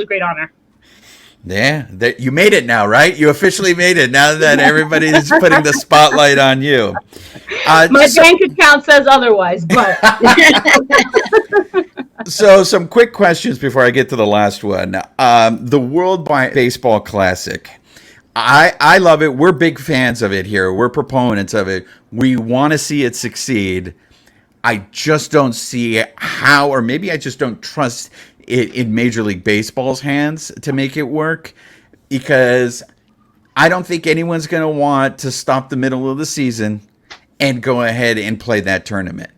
a great honor. Yeah, you made it now, right? You officially made it now that everybody's putting the spotlight on you. My bank account says otherwise, but So some quick questions before I get to the last one. The World Baseball Classic. I love it. We're big fans of it here. We're proponents of it. We want to see it succeed. I just don't see how, or maybe I just don't trust it in Major League Baseball's hands to make it work, because I don't think anyone's going to want to stop the middle of the season and go ahead and play that tournament.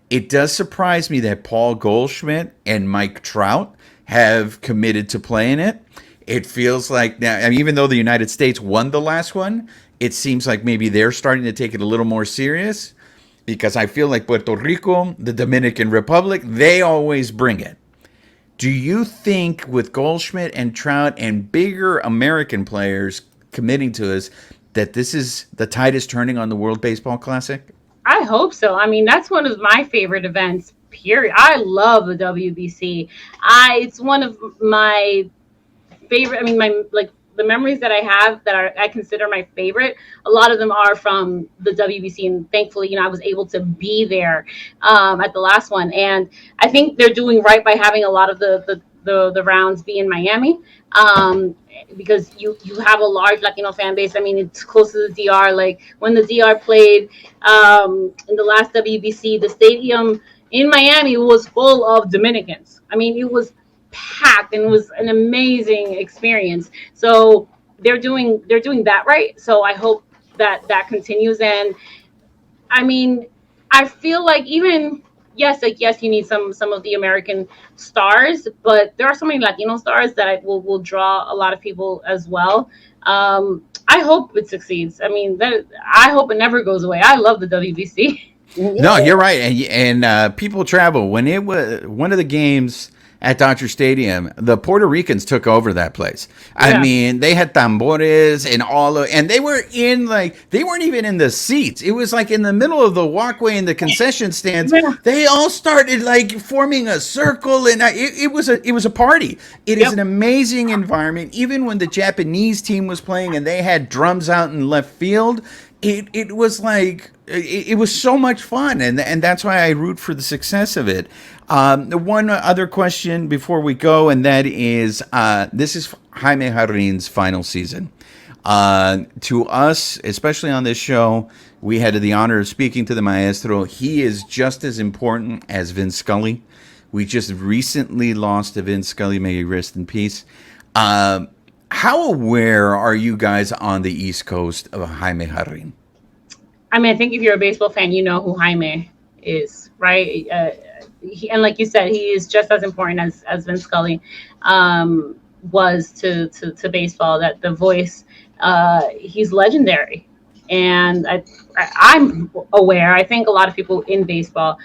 It does surprise me that Paul Goldschmidt and Mike Trout have committed to playing it. It feels like now, even though the United States won the last one, it seems like maybe they're starting to take it a little more serious, because I feel like Puerto Rico, the Dominican Republic, they always bring it. Do you think with Goldschmidt and Trout and bigger American players committing to us that this is the tide is turning on the World Baseball Classic? I hope so. I mean, that's one of my favorite events. Period. I love the WBC. It's one of my favorite. I mean, my like the memories that I have that I consider my favorite. A lot of them are from the WBC, and thankfully, I was able to be there at the last one. And I think they're doing right by having a lot of the rounds be in Miami. Because you have a large Latino fan base. I mean, it's close to the DR. Like when the DR played in the last WBC, the stadium in Miami was full of Dominicans. I mean, it was packed and it was an amazing experience. So they're doing that right. So I hope that continues. And I mean, I feel like even yes, you need some of the American stars, but there are so many Latino stars that will draw a lot of people as well. I hope it succeeds. I mean, I hope it never goes away. I love the WBC. No, you're right, and people travel. When it was one of the games at Dodger Stadium, the Puerto Ricans took over that place. I mean, they had tambores and and they were they weren't even in the seats. It was like in the middle of the walkway in the concession stands. Yeah. They all started like forming a circle, and it was a party. It is an amazing environment. Even when the Japanese team was playing and they had drums out in left field, it was like it was so much fun, and that's why I root for the success of it. One other question before we go, and that is, this is Jaime Jarrin's final season. To us, especially on this show, we had the honor of speaking to the maestro. He is just as important as Vin Scully. We just recently lost to Vin Scully. May he rest in peace. How aware are you guys on the East Coast of Jaime Jarrin? I mean, I think if you're a baseball fan, you know who Jaime is, right? And like you said, he is just as important as Vin Scully was to baseball. That the voice, he's legendary, and I'm aware. I think a lot of people in baseball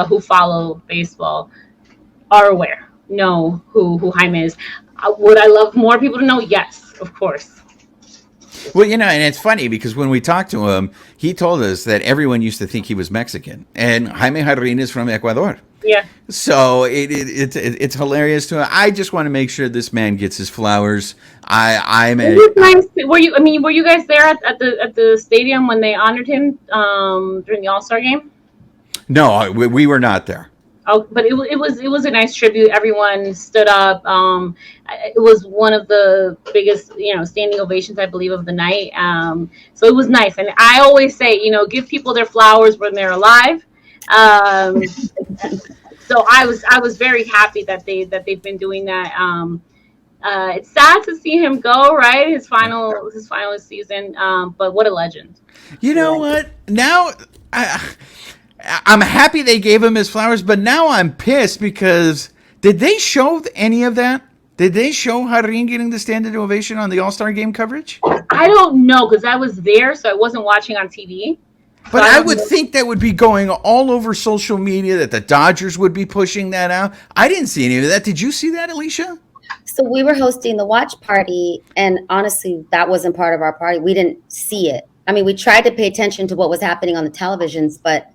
who follow baseball are aware, know who Jaime is. Would I love more people to know? Yes, of course. Well, and it's funny because when we talked to him, he told us that everyone used to think he was Mexican, and Jaime Jarrin is from Ecuador. Yeah. So it's hilarious to him. I just want to make sure this man gets his flowers. I'm It was nice. Were you guys there at the stadium when they honored him during the All-Star game? No, we were not there. Oh, but it was a nice tribute. Everyone stood up. It was one of the biggest, standing ovations, I believe, of the night. So it was nice. And I always say, give people their flowers when they're alive. So I was very happy that they've been doing that. It's sad to see him go, right? His final season. But what a legend. You know what? Now I'm happy they gave him his flowers, but now I'm pissed because did they show any of that? Did they show Jarrin getting the standing ovation on the All-Star game coverage? I don't know because I was there, so I wasn't watching on TV. But I would think that would be going all over social media, that the Dodgers would be pushing that out. I didn't see any of that. Did you see that, Alicia? So we were hosting the watch party, and honestly, that wasn't part of our party. We didn't see it. I mean, we tried to pay attention to what was happening on the televisions, but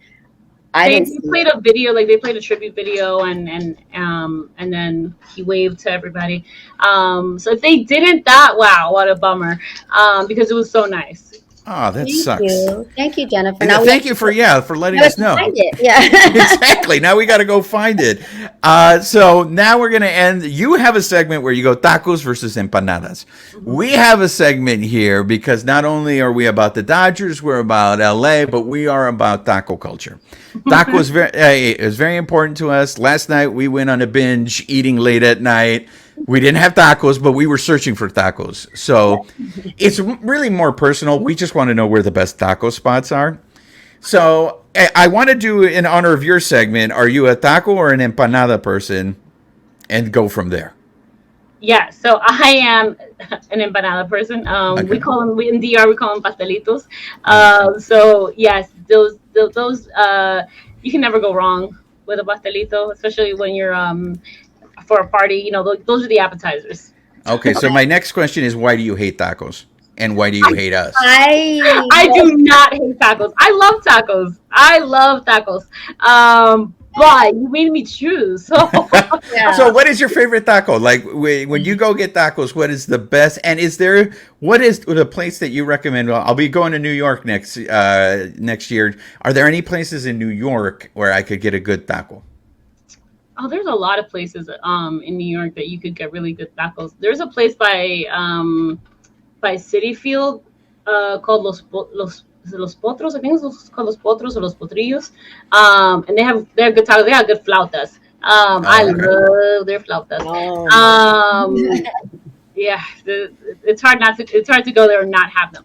they played a video, like they played a tribute video, and then he waved to everybody. So if they didn't, wow, what a bummer, because it was so nice. Oh, that sucks. Thank you, Jennifer. Now thank you for letting us know. Find it. Yeah. Exactly. Now we got to go find it. So now we're going to end. You have a segment where you go tacos versus empanadas. We have a segment here because not only are we about the Dodgers, we're about LA, but we are about taco culture. Taco is very important to us. Last night we went on a binge eating late at night. We didn't have tacos, but we were searching for tacos. So it's really more personal. We just want to know where the best taco spots are. So I want to do, in honor of your segment, are you a taco or an empanada person? And go from there. Yeah, so I am an empanada person. Okay. We call them, in DR, we call them pastelitos. So yes, those you can never go wrong with a pastelito, especially when you're for a party. You know, those are the appetizers. Okay, so my next question is, why do you hate tacos? And why do you hate us? I do not hate tacos. I love tacos. I love tacos. But you made me choose. So Yeah. So what is your favorite taco? Like when you go get tacos, what is the best? And what is the place that you recommend? Well, I'll be going to New York next year. Are there any places in New York where I could get a good taco? oh, there's a lot of places in New York that you could get really good tacos. There's a place by City Field called Los Potros. I think it's called Los Potros or Los Potrillos. And they're good tacos. They have good flautas. I love their flautas. Oh. Yeah, it's hard to go there and not have them.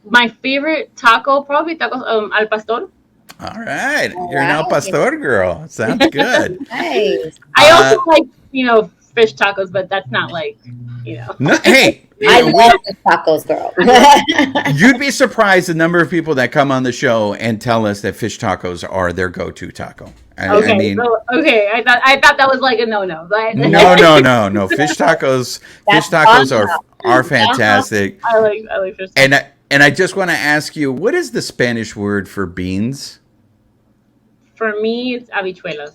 My favorite taco, probably tacos al pastor. All right, you're an El Pastor girl. Sounds good. Nice. I also like, fish tacos, but that's not like, No, hey, I love the tacos, girl. you'd be surprised the number of people that come on the show and tell us that fish tacos are their go-to taco. Okay, I thought that was like a no-no. But No. Fish tacos are fantastic. I like fish tacos. And I just want to ask you, what is the Spanish word for beans? For me, it's habichuelas.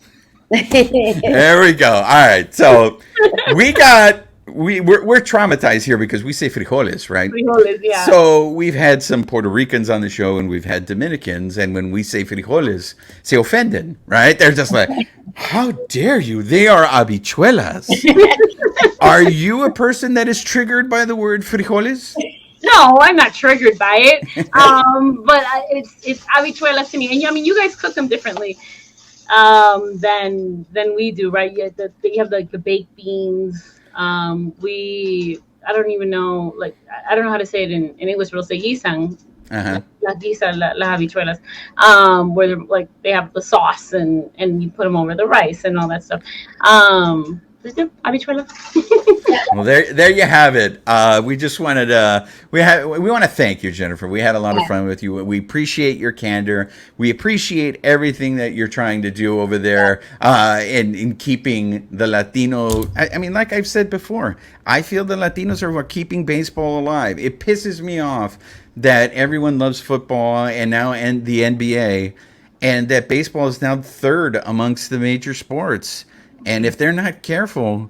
There we go. All right. So we're traumatized here because we say frijoles, right? Frijoles, yeah. So we've had some Puerto Ricans on the show and we've had Dominicans, and when we say frijoles, se ofenden, right? They're just like, how dare you? They are habichuelas. Are you a person that is triggered by the word frijoles? No, I'm not triggered by it. But it's habichuelas to me. And I mean, you guys cook them differently than we do, right? You have like the baked beans. I don't even know, like, I don't know how to say it in English, but I'll say guisan. La guisa, las habichuelas. Where they're like, they have the sauce and you put them over the rice and all that stuff. Habichuelas. Well, there you have it. We just wanted we want to thank you, Jennifer. We had a lot of fun with you. We appreciate your candor. We appreciate everything that you're trying to do over there in keeping the Latino. I mean, like I've said before, I feel the Latinos are keeping baseball alive. It pisses me off that everyone loves football and now the NBA, and that baseball is now third amongst the major sports. And if they're not careful,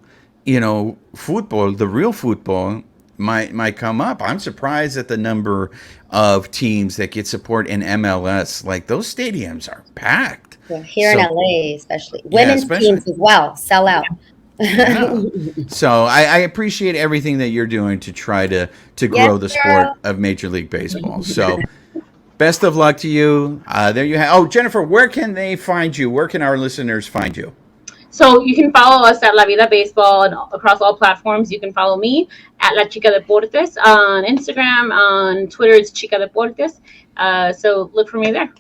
football, the real football, might come up. I'm surprised at the number of teams that get support in MLS. Like, those stadiums are packed. Yeah, here in LA, especially. Women's teams as well sell out. Yeah. So I appreciate everything that you're doing to try to grow the sport of Major League Baseball. So best of luck to you. There you have. Oh, Jennifer, where can they find you? Where can our listeners find you? So you can follow us at La Vida Baseball and across all platforms. You can follow me at La Chica Deportes on Instagram. On Twitter, it's Chica Deportes. So look for me there.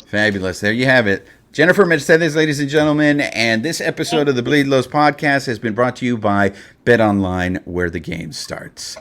Fabulous. There you have it. Jennifer Mercedes, ladies and gentlemen. And this episode of the Bleed Los podcast has been brought to you by Bet Online, where the game starts.